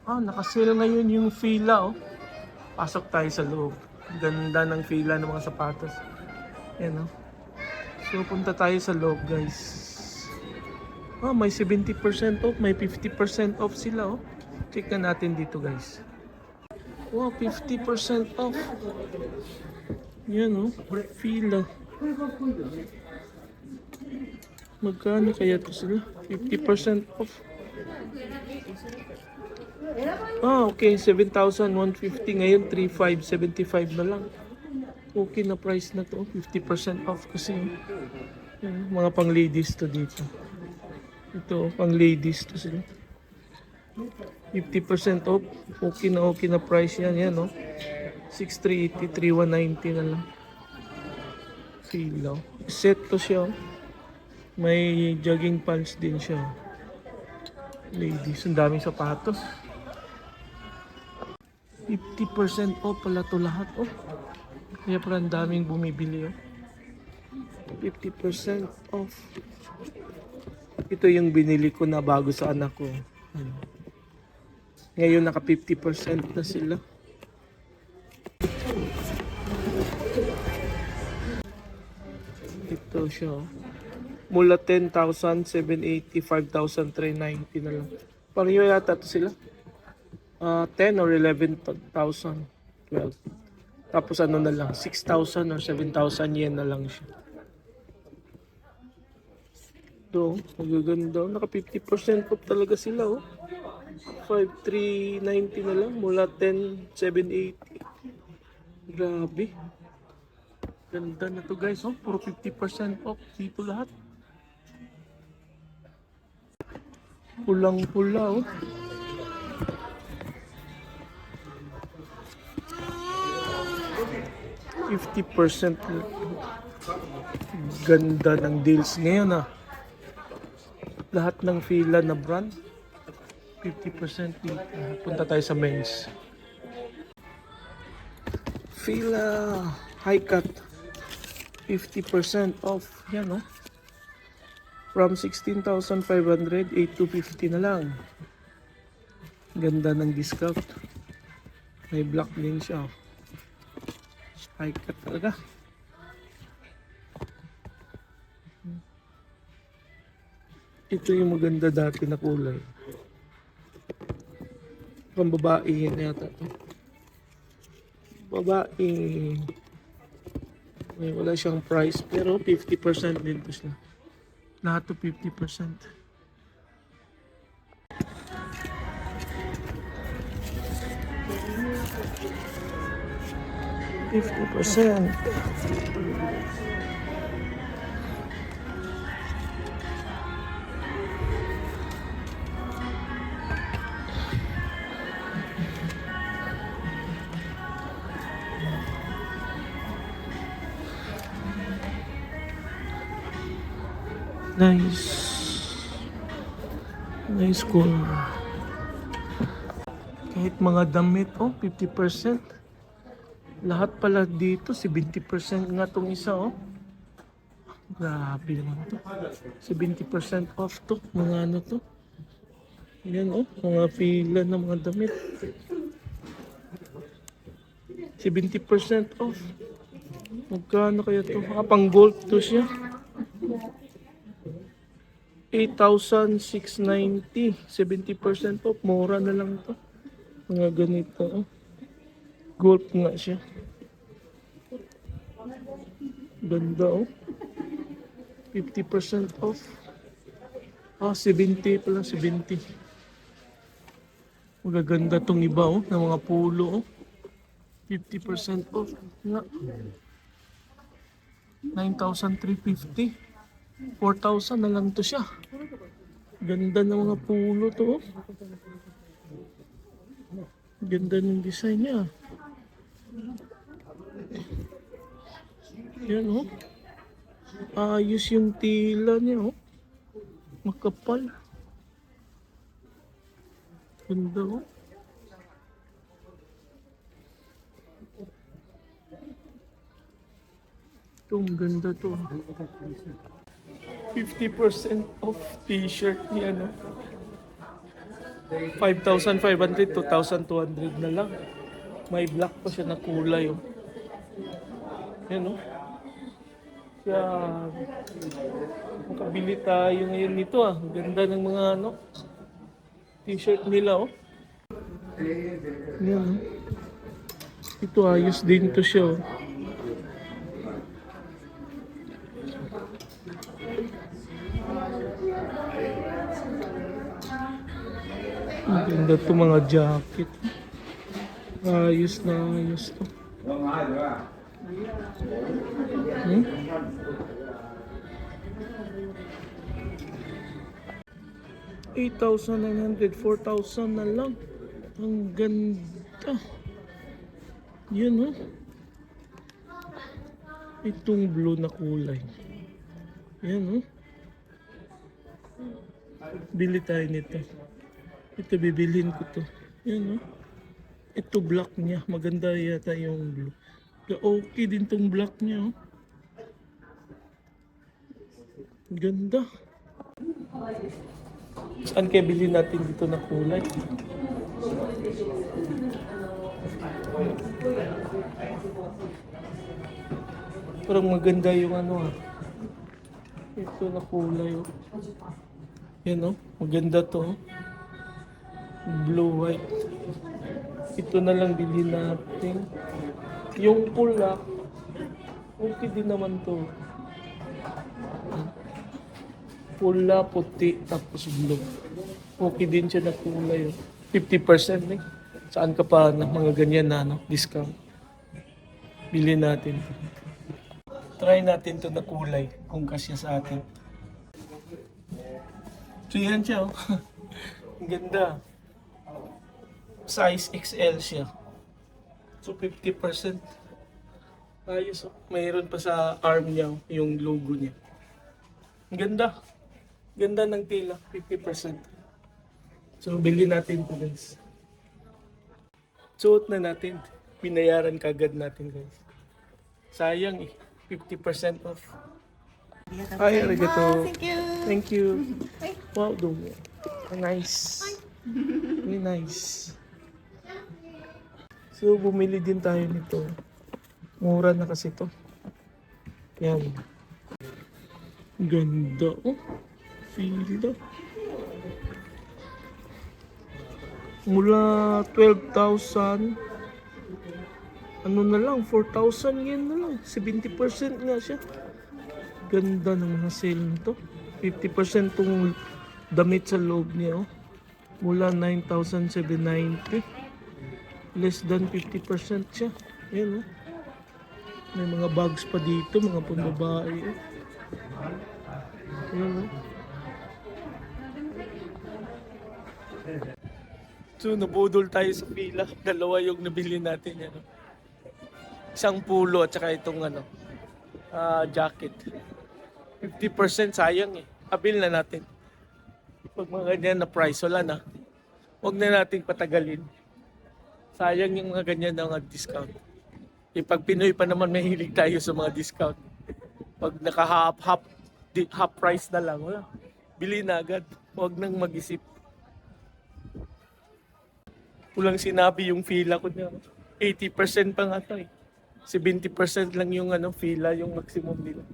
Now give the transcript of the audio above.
Nakasale ngayon yung fila, oh. Pasok tayo sa loob. Ganda ng fila ng mga sapatos. Yan, oh. So, punta tayo sa loob, guys. May 70% off, may 50% off sila, oh. Check na natin dito, guys. Wow, 50% off. Yan, oh. Fila. Magkano kaya ito sila? 50% off. Okay. 7,150. Ngayon, 3,575 na lang. Okay na price na to. 50% off kasi. Yan, mga pang ladies to dito. Ito, pang ladies to sila. 50% off. Okay na price yan. Yan, no? 6,380, 3,190 na lang. Fila. Set to siya. May jogging pants din siya. Ladies, ang daming sapatos. 50% off pala to lahat, oh. Kaya pala ang daming bumibili, oh. 50% off. Ito yung binili ko na bago sa anak ko. Ngayon naka 50% na sila. Ito siya, oh. Mula 10,000, 780, 5,390 na lang. Pareho yata ito sila. 10 or 11,000. 12. Tapos ano na lang, 6,000 or 7,000 yen na lang siya. Ito, magaganda. Naka 50% off talaga sila, oh. 5,390 na lang. Mula 10, 780. Grabe. Ganda na to, guys, oh. Puro 50% off dito lahat. Pulang-pula, oh. $50%. Ganda ng deals ngayon, ah. Lahat ng fila na brand 50% dito. Punta tayo sa men's. Fila high cut 50% off. Yan, no? From 16,500, 8,250 na lang. Ganda ng discount. May black din siya. High cut talaga. Ito yung maganda dati na kulay. Pang babae yan yata to. Babae. Wala siyang price pero 50% din to siya. Lahat to 50%. Nice cool. Kahit mga damit, 50%. Lahat pala dito, 70% nga tong isa, oh. Grabe naman to. 70% off to. Mga ano to. Yan, oh. Mga fila ng mga damit. 70% off. Magkano kaya to? Pang gold to siya. 8,690. 70% off. Mura na lang to. Mga ganito, oh. Gold nga siya. Ganda, oh. 50% off. 70 pala, 70. Magaganda tong iba, oh, ng mga pulo, oh. 50% off. Nga. 9,350. 4,000 na lang to siya. Ganda ng mga pulo to, oh. Ganda ng design niya. Yan, oh. Ayos yung tila niya, oh. Makapal. Ganda, oh. Itong ganda to. 50% off t-shirt niya, no? 5,500, 2,200 na lang. May black pa siya na kulay. Oh. Yan oh. Kaya, makabili tayo ngayon nito ah. Ang ganda ng mga ano, t-shirt nila oh. Yan oh. Ito ayos din to siya oh. Ang ganda to mga jacket. Ayos na ayos to. Hmm? $8,900, 4,000 na lang. Ang ganda. Yun oh. Itong blue na kulay. Yan oh. Bili tayo nito. Ito bibilhin ko to. Yan oh. Ito black niya. Maganda yata yung blue. Okay din tong black niya oh. Ganda. Saan kaya bilhin natin dito na kulay? Parang maganda yung ano ah. Ito na kulay oh. Yan oh. Maganda to oh. Blue white. Ito na lang bilhin natin. Yung pula, okay din naman to. Pula, puti, tapos blue. Okay din siya na kulay. 50% eh. Saan ka pa ng mga ganyan na no? Discount. Bilhin natin. Try natin to na kulay kung kasya sa atin. So yan siya oh. Ang ganda. Size XL siya. So 50%. Ayos oh. Mayroon pa sa arm niya oh, yung logo niya. Ang ganda. Ganda ng tela. 50%. So bilhin natin ito guys. Suot na natin. Binayaran kagad natin guys. Sayang eh. 50% off. Ay, arigato. Thank you. Thank you. Wow, dumi. Nice. Very nice. So, bumili din tayo nito. Mura na kasi to. Yan. Ganda. Oh. Fila. Mula 12,000. Ano na lang, 4,000 yen na lang. 70% nga siya. Ganda ng mga sale nito. 50% tong damit sa loob niya. Oh. Mula 9,790. Less than 50% siya. Ayan oh. May mga bags pa dito, mga pambabae. Oh. Ayan oh. So nabudol tayo sa pila. Dalawa yung nabili natin. Yan, oh. Isang pulo at saka itong ano, jacket. 50% sayang eh. Abil na natin. Pag mga ganyan na price, wala na. Huwag na natin patagalin. Sayang yung mga ganyan na mga discount. Pag Pinoy pa naman mahilig tayo sa mga discount. Pag half price na lang, wala. Bili na agad. Huwag nang mag-isip. Kulang sinabi yung fila ko niya. 80% pa nga to eh. 70% lang yung ano, fila, yung maximum nila.